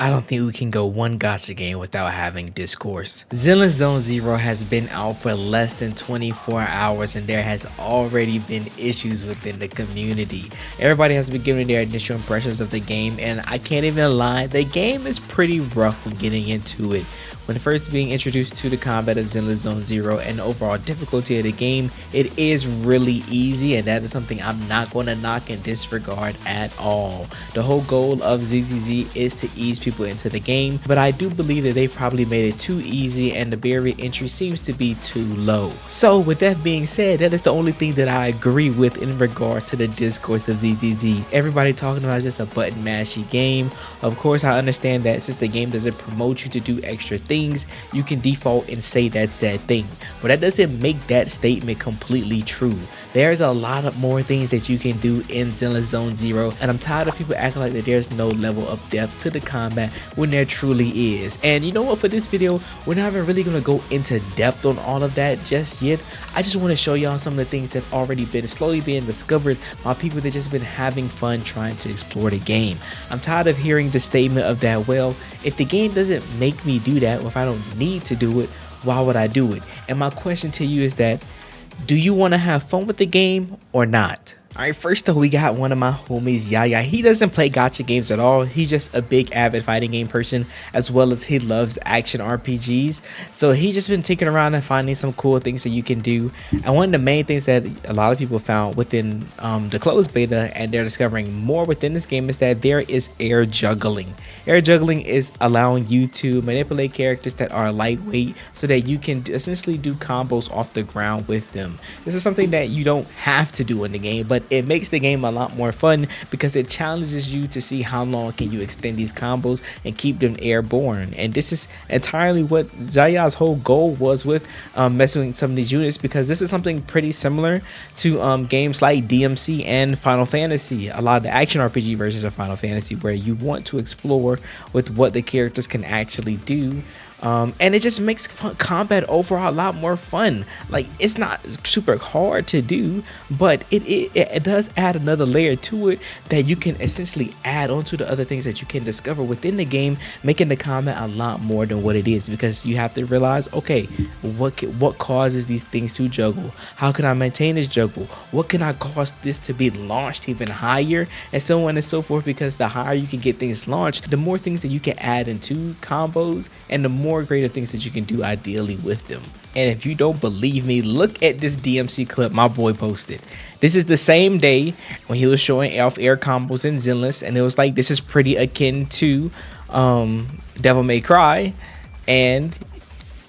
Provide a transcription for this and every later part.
I don't think we can go one gacha game without having discourse. Zenless Zone Zero has been out for less than 24 hours and there has already been issues within the community. Everybody has been giving their initial impressions of the game, and I can't even lie, the game is pretty rough when getting into it. When first being introduced to the combat of Zenless Zone Zero and the overall difficulty of the game, it is really easy, and that is something I'm not going to knock and disregard at all. The whole goal of ZZZ is to ease people into the game, but I do believe that they probably made it too easy and the barrier entry seems to be too low. So with that being said, that is the only thing that I agree with in regards to the discourse of ZZZ. Everybody talking about just a button mashy game. Of course, I understand that since the game doesn't promote you to do extra things, you can default and say that said thing, but that doesn't make that statement completely true. There's a lot of more things that you can do in Zenless Zone Zero, and I'm tired of people acting like that there's no level of depth to the combat when there truly is. And you know what, for this video, we're not even really going to go into depth on all of that just yet. I just want to show y'all some of the things that already been slowly being discovered by people that just been having fun trying to explore the game. I'm tired of hearing the statement of that, well, if the game doesn't make me do that, or if I don't need to do it, why would I do it? And my question to you is that, do you want to have fun with the game or not? Alright, first up we got one of my homies, Yaya. He doesn't play gacha games at all. He's just a big avid fighting game person, as well as he loves action RPGs. So he's just been tinkering around and finding some cool things that you can do. And one of the main things that a lot of people found within the closed beta, and they're discovering more within this game, is that there is air juggling. Air juggling is allowing you to manipulate characters that are lightweight so that you can essentially do combos off the ground with them. This is something that you don't have to do in the game, but it makes the game a lot more fun because it challenges you to see how long can you extend these combos and keep them airborne. And this is entirely what Jaya's whole goal was with messing with some of these units, because this is something pretty similar to games like DMC and Final Fantasy, a lot of the action RPG versions of Final Fantasy, where you want to explore with what the characters can actually do. And it just makes combat overall a lot more fun. Like, it's not super hard to do, but it does add another layer to it that you can essentially add on to the other things that you can discover within the game, making the combat a lot more than what it is, because you have to realize, okay, what causes these things to juggle? How can I maintain this juggle? What can I cause this to be launched even higher? And so on and so forth, because the higher you can get things launched, the more things that you can add into combos, and the more greater things that you can do ideally with them. And if you don't believe me, look at this DMC clip my boy posted. This is the same day when he was showing off air combos in Zenless, and it was like, this is pretty akin to Devil May Cry, and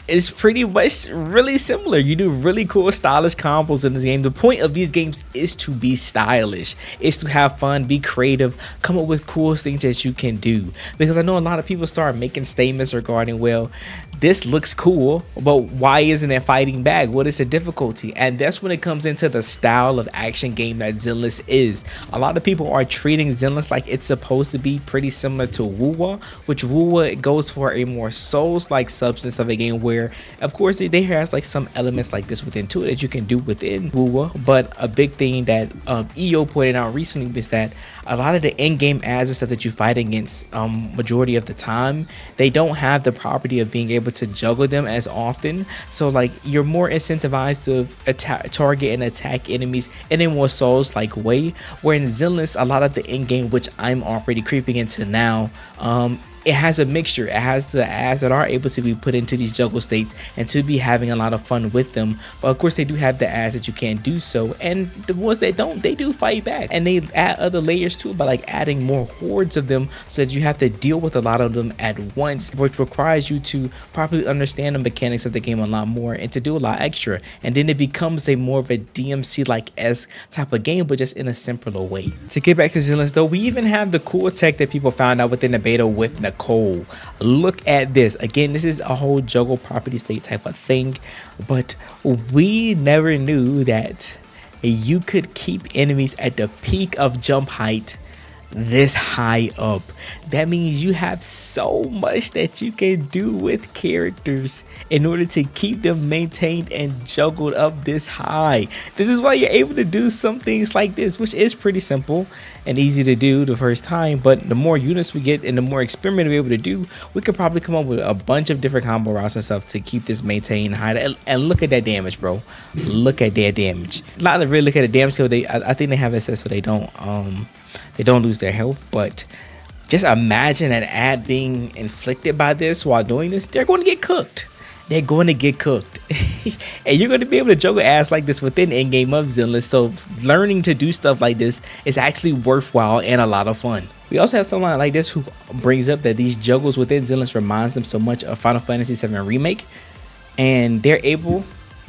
it's pretty much really similar. You do really cool stylish combos in this game. The point of these games is to be stylish, is to have fun, be creative, come up with cool things that you can do. Because I know a lot of people start making statements regarding, well, this looks cool, but why isn't it fighting back? What is the difficulty? And that's when it comes into the style of action game that Zenless is. A lot of people are treating Zenless like it's supposed to be pretty similar to Wuwa, which Wuwa goes for a more Souls-like substance of a game where, of course, they has like some elements like this within to it that you can do within Wuwa. But a big thing that EO pointed out recently is that a lot of the in-game ads and stuff that you fight against, majority of the time, they don't have the property of being able to juggle them as often. So like, you're more incentivized to target and attack enemies in a more Souls-like way, where in Zenless, a lot of the in-game, which I'm already creeping into now, it has a mixture. It has the ads that are able to be put into these juggle states and to be having a lot of fun with them. But of course, they do have the ads that you can't do so, and the ones that don't, they do fight back, and they add other layers too by like adding more hordes of them, so that you have to deal with a lot of them at once, which requires you to properly understand the mechanics of the game a lot more and to do a lot extra. And then it becomes a more of a DMC like esque type of game, but just in a simpler way. To get back to Zenless though, we even have the cool tech that people found out within the beta with Nicole. Look at this. Again, this is a whole juggle property state type of thing, but we never knew that you could keep enemies at the peak of jump height this high up. That means you have so much that you can do with characters in order to keep them maintained and juggled up this high. This is why you're able to do some things like this, which is pretty simple. and easy to do the first time, but the more units we get and the more experiment we're able to do, we could probably come up with a bunch of different combo routes and stuff to keep this maintained high. And look at that damage, bro. Look at that damage. Not to really look at the damage, because I think they have it set so they don't lose their health, but just imagine an ad being inflicted by this while doing this. They're going to get cooked. They're going to get cooked. And you're going to be able to juggle ads like this within in-game of Zenless. So learning to do stuff like this is actually worthwhile and a lot of fun. We also have someone like this who brings up that these juggles within Zenless reminds them so much of Final Fantasy VII Remake. And they're able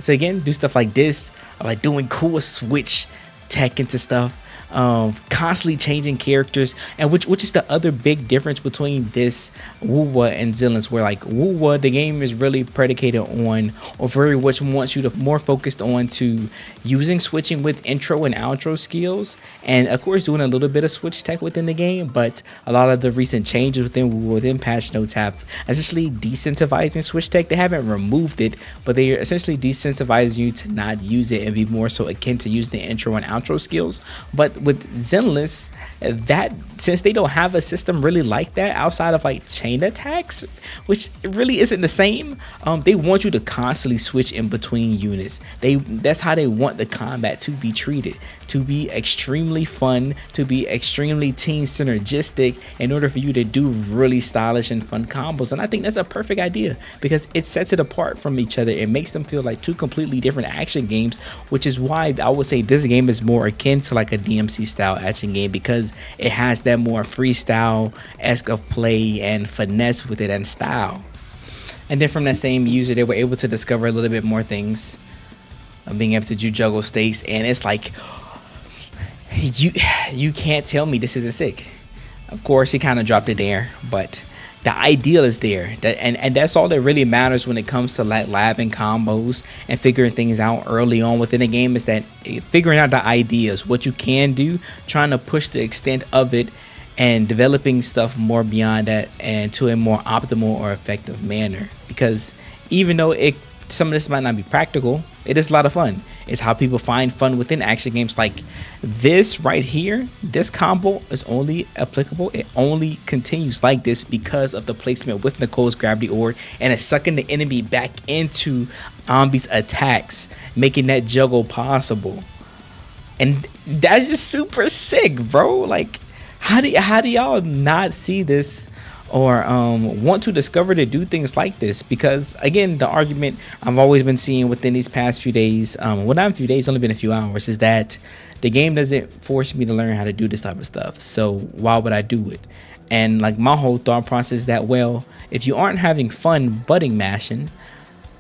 to, again, do stuff like this, like doing cool switch tech into stuff. Constantly changing characters, and which is the other big difference between this Wuwa and Zenless, where like Wuwa, the game is really predicated on, or very much wants you to more focused on to using switching with intro and outro skills, and of course doing a little bit of switch tech within the game. But a lot of the recent changes within patch notes have essentially decentivizing switch tech. They haven't removed it, but they are essentially decentivizing you to not use it and be more so akin to use the intro and outro skills. But with Zenless, that since they don't have a system really like that outside of like chain attacks, which really isn't the same, they want you to constantly switch in between units. That's how they want the combat to be treated, to be extremely fun, to be extremely team synergistic, in order for you to do really stylish and fun combos. And I think that's a perfect idea, because it sets it apart from each other. It makes them feel like two completely different action games, which is why I would say this game is more akin to like a DMC style action game, because it has that more freestyle-esque of play and finesse with it and style. And then from that same user, they were able to discover a little bit more things, being able to do juggle stakes, and it's like you can't tell me this isn't sick. Of course, he kind of dropped it there, but the ideal is there, and that's all that really matters when it comes to like labbing combos and figuring things out early on within a game, is that figuring out the ideas, what you can do, trying to push the extent of it, and developing stuff more beyond that and to a more optimal or effective manner. Because even though some of this might not be practical, it is a lot of fun. It's how people find fun within action games. Like this right here, this combo is only applicable, it only continues like this because of the placement with Nicole's gravity orb, and it's sucking the enemy back into Ambi's attacks, making that juggle possible. And that's just super sick, bro. Like how do y'all not see this or want to discover to do things like this? Because again, the argument I've always been seeing within these past few days, well, not a few days, only been a few hours, is that the game doesn't force me to learn how to do this type of stuff. So why would I do it? And like my whole thought process is that, well, if you aren't having fun button mashing,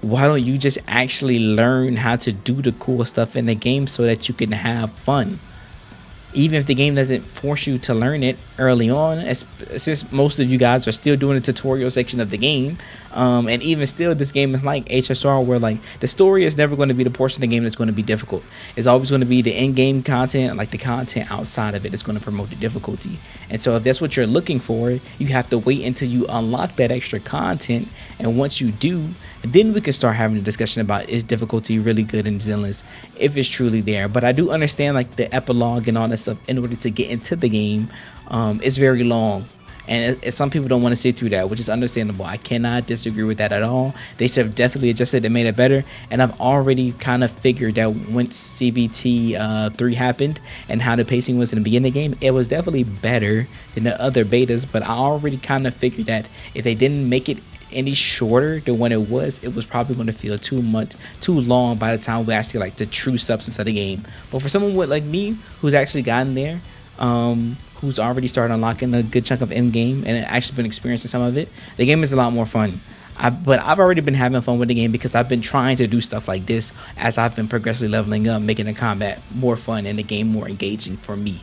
why don't you just actually learn how to do the cool stuff in the game so that you can have fun? Even if the game doesn't force you to learn it early on, since most of you guys are still doing the tutorial section of the game, and even still, this game is like HSR, where like the story is never going to be the portion of the game that's going to be difficult. It's always going to be the in-game content, like the content outside of it, that's going to promote the difficulty. And so if that's what you're looking for, you have to wait until you unlock that extra content, and once you do, then we can start having a discussion about, is difficulty really good in Zenless, if it's truly there. But I do understand like the epilogue and all that stuff in order to get into the game is very long, and some people don't want to sit through that, which is understandable. I cannot disagree with that at all. They should have definitely adjusted and made it better, and I've already kind of figured that once CBT 3 happened and how the pacing was in the beginning of the game, it was definitely better than the other betas. But I already kind of figured that if they didn't make it any shorter than what it was probably going to feel too long by the time we actually like the true substance of the game. But for someone with like me, who's actually gotten there, who's already started unlocking a good chunk of end game and actually been experiencing some of it, the game is a lot more fun. But I've already been having fun with the game because I've been trying to do stuff like this as I've been progressively leveling up, making the combat more fun and the game more engaging for me.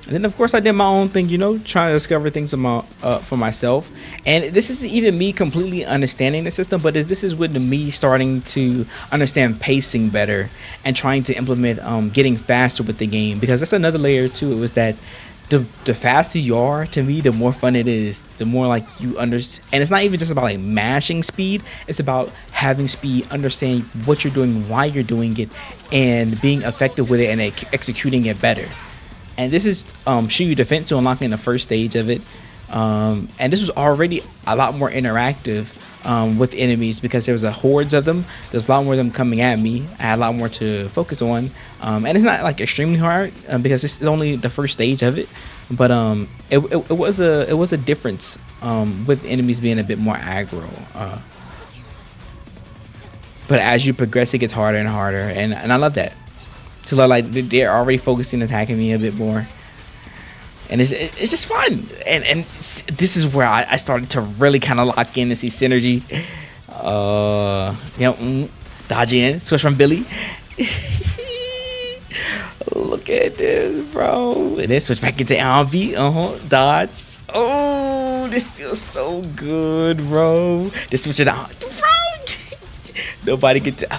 And then, of course, I did my own thing, you know, trying to discover things for myself. And this isn't even me completely understanding the system, but this is with me starting to understand pacing better and trying to implement getting faster with the game. Because that's another layer, too. It was that the faster you are, to me, the more fun it is, the more like you understand. And it's not even just about like mashing speed. It's about having speed, understanding what you're doing, why you're doing it, and being effective with it and executing it better. and this is shoot your defense to unlocking the first stage of it. And this was already a lot more interactive with enemies because there was a hordes of them. There's a lot more of them coming at me. I had a lot more to focus on, and it's not like extremely hard because it's only the first stage of it. But it was a difference with enemies being a bit more aggro. But as you progress, it gets harder and harder, and I love that. So like they're already focusing attacking me a bit more, and it's just fun. And this is where I started to really kind of lock in and see synergy. Dodge in, switch from Billy. Look at this, bro. And then switch back into RB. Dodge. Oh, this feels so good, bro. Just switch it out. Nobody get to.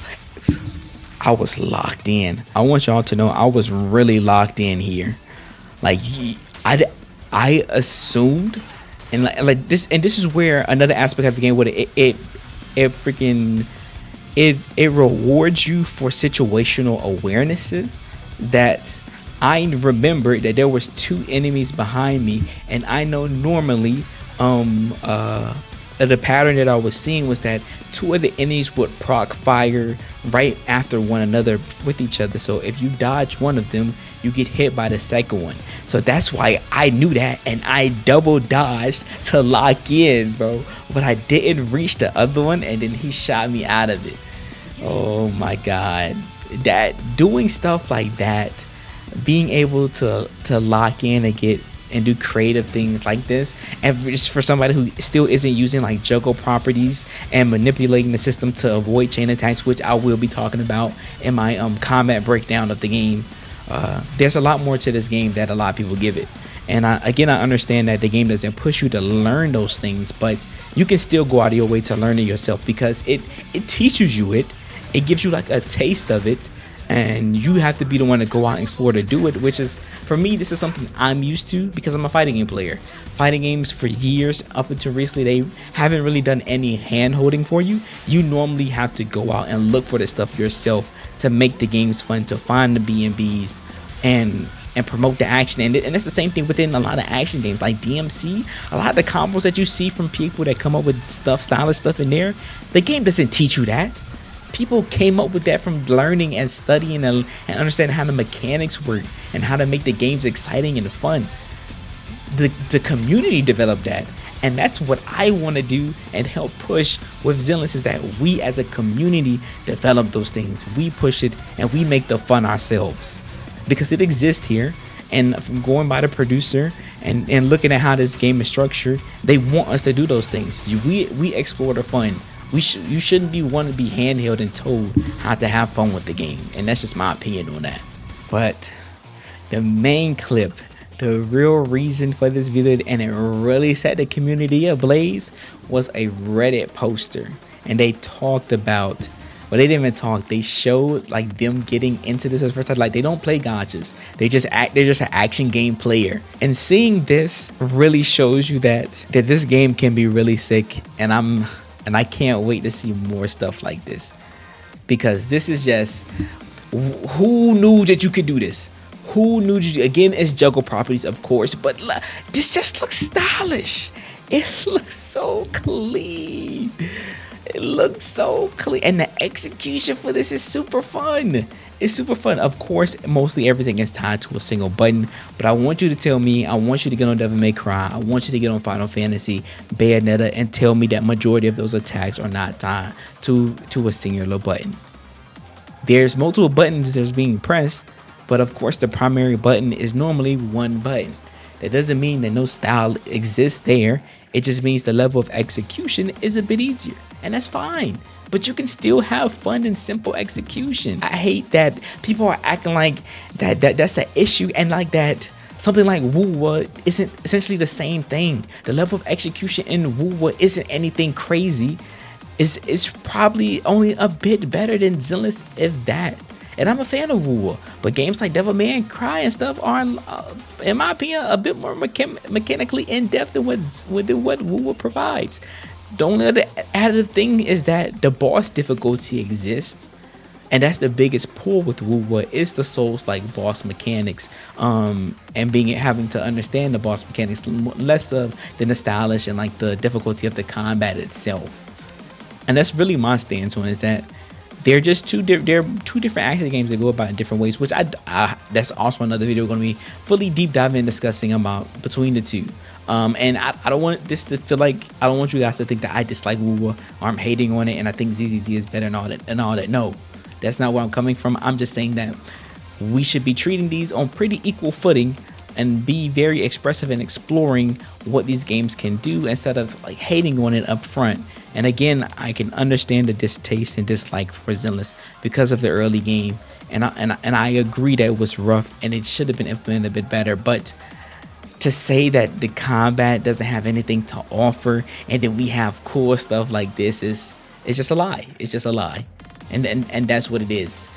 I was locked in. I want y'all to know I was really locked in here. Like I assumed, and like this, and this is where another aspect of the game, what it rewards you for situational awarenesses. That I remembered that there was 2 enemies behind me, and I know normally the pattern that I was seeing was that 2 of the enemies would proc fire right after one another with each other. So if you dodge one of them, you get hit by the second one. So that's why I knew that, and I double dodged to lock in, bro. But I didn't reach the other one, and then he shot me out of it. Oh my god. That doing stuff like that, being able to lock in and get and do creative things like this, and just for somebody who still isn't using like juggle properties and manipulating the system to avoid chain attacks, which I will be talking about in my combat breakdown of the game. There's a lot more to this game that a lot of people give it, and I understand that the game doesn't push you to learn those things, but you can still go out of your way to learn it yourself because it teaches you it gives you like a taste of it. And you have to be the one to go out and explore to do it, which is, for me, this is something I'm used to because I'm a fighting game player. Fighting games for years, up until recently, they haven't really done any hand holding for you. You normally have to go out and look for the stuff yourself to make the games fun, to find the B&Bs and promote the action. And it's the same thing within a lot of action games like DMC. A lot of the combos that you see from people that come up with stylish stuff in there, the game doesn't teach you that. People came up with that from learning and studying and understanding how the mechanics work and how to make the games exciting and fun. The community developed that, and that's what I want to do and help push with Zenless, is that we as a community develop those things. We push it and we make the fun ourselves because it exists here. And from going by the producer and looking at how this game is structured, they want us to do those things. We explore the fun. You shouldn't be one to be handheld and told how to have fun with the game, and that's just my opinion on that. But the main clip, the real reason for this video, and it really set the community ablaze, was a Reddit poster, and they talked about, well, they didn't even talk, they showed like them getting into this as first time. Like, they don't play gotchas, they're just an action game player, and seeing this really shows you that this game can be really sick. And I can't wait to see more stuff like this, because this is just, who knew that you could do this? Who knew that again, it's juggle properties, of course, but this just looks stylish. It looks so clean. It looks so clean. And the execution for this is super fun. It's super fun. Of course, mostly everything is tied to a single button, but I want you to tell me, I want you to get on Devil May Cry, I want you to get on Final Fantasy, Bayonetta, and tell me that majority of those attacks are not tied to a singular button. There's multiple buttons that's being pressed, but of course the primary button is normally one button. That doesn't mean that no style exists there. It just means the level of execution is a bit easier, and that's fine. But you can still have fun and simple execution. I hate that people are acting like that's an issue, and like that something like Wuwa isn't essentially the same thing. The level of execution in Wuwa isn't anything crazy. It's probably only a bit better than Zenless, if that. And I'm a fan of Wuwa, but games like Devil May Cry and stuff are, in my opinion, a bit more mechanically in-depth than what Wuwa provides. The only other added thing is that the boss difficulty exists, And that's the biggest pull with Wuwa is the Souls like boss mechanics, and having to understand the boss mechanics, less of the nostalgia and like the difficulty of the combat itself. And that's really my stance on is that they're just they're two different action games that go about in different ways, which that's also another video we're going to be fully deep diving and discussing about between the two. And I don't want this to feel like, I don't want you guys to think that I dislike Wuwa or I'm hating on it and I think ZZZ is better and all that. No, that's not where I'm coming from. I'm just saying that we should be treating these on pretty equal footing and be very expressive in exploring what these games can do instead of like hating on it up front. And again, I can understand the distaste and dislike for Zenless because of the early game, and I agree that it was rough and it should have been implemented a bit better. But to say that the combat doesn't have anything to offer and then we have cool stuff like this is just a lie. It's just a lie, and that's what it is.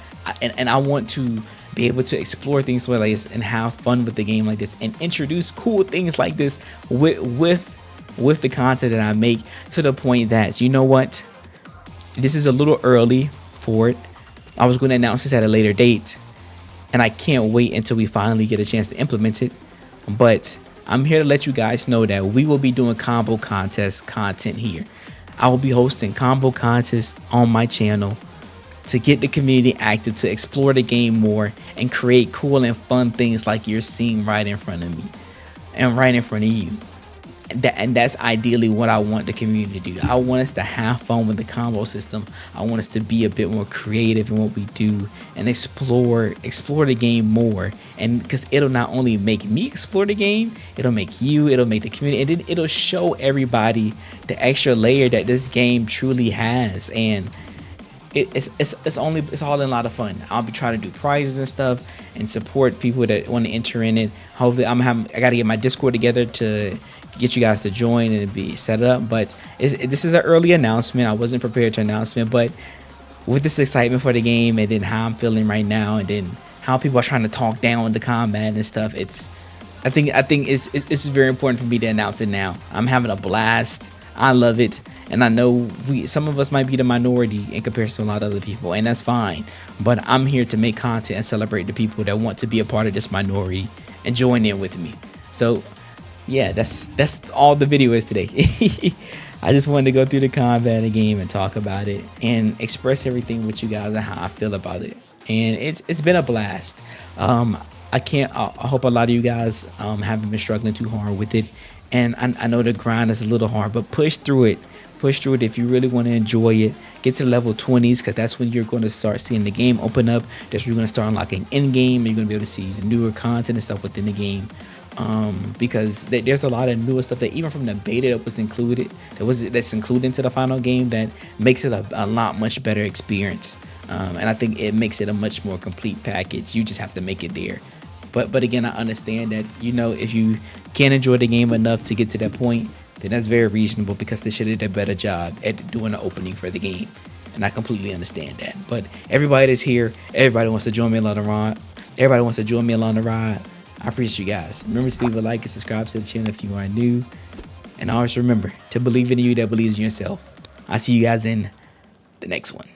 And I want to be able to explore things like this and have fun with the game like this and introduce cool things like this with the content that I make, to the point that, you know what, this is a little early for it. I was going to announce this at a later date, and I can't wait until we finally get a chance to implement it. But I'm here to let you guys know that we will be doing combo contest content here. I will be hosting combo contests on my channel to get the community active, to explore the game more and create cool and fun things like you're seeing right in front of me and right in front of you. And that's ideally what I want the community to do. I want us to have fun with the combo system. I want us to be a bit more creative in what we do and explore the game more. And because it'll not only make me explore the game, it'll make you, it'll make the community, and it'll show everybody the extra layer that this game truly has. And it's all in a lot of fun. I'll be trying to do prizes and stuff and support people that want to enter in it. Hopefully, I got to get my Discord together to get you guys to join and be set up. But this is an early announcement. I wasn't prepared to announce it, but with this excitement for the game and then how I'm feeling right now and then how people are trying to talk down the combat and stuff, I think it's very important for me to announce it now. I'm having a blast. I love it. And I know some of us might be the minority in comparison to a lot of other people, and that's fine. But I'm here to make content and celebrate the people that want to be a part of this minority and join in with me. So yeah, that's all the video is today. I just wanted to go through the combat of the game and talk about it and express everything with you guys and how I feel about it. And it's been a blast. I hope a lot of you guys haven't been struggling too hard with it. And I know the grind is a little hard, but push through it. Push through it if you really want to enjoy it. Get to the level 20s, because that's when you're going to start seeing the game open up. That's when you're going to start unlocking in-game, and you're going to be able to see the newer content and stuff within the game. Because there's a lot of newer stuff that even from the beta that was included, that's included into the final game, that makes it a lot much better experience. And I think it makes it a much more complete package. You just have to make it there. But again, I understand that, you know, if you can't enjoy the game enough to get to that point, then that's very reasonable, because they should have did a better job at doing the opening for the game. And I completely understand that. But everybody that's here, everybody wants to join me along the ride. Everybody wants to join me along the ride. I appreciate you guys. Remember to leave a like and subscribe to the channel if you are new. And always remember to believe in you that believes in yourself. I'll see you guys in the next one.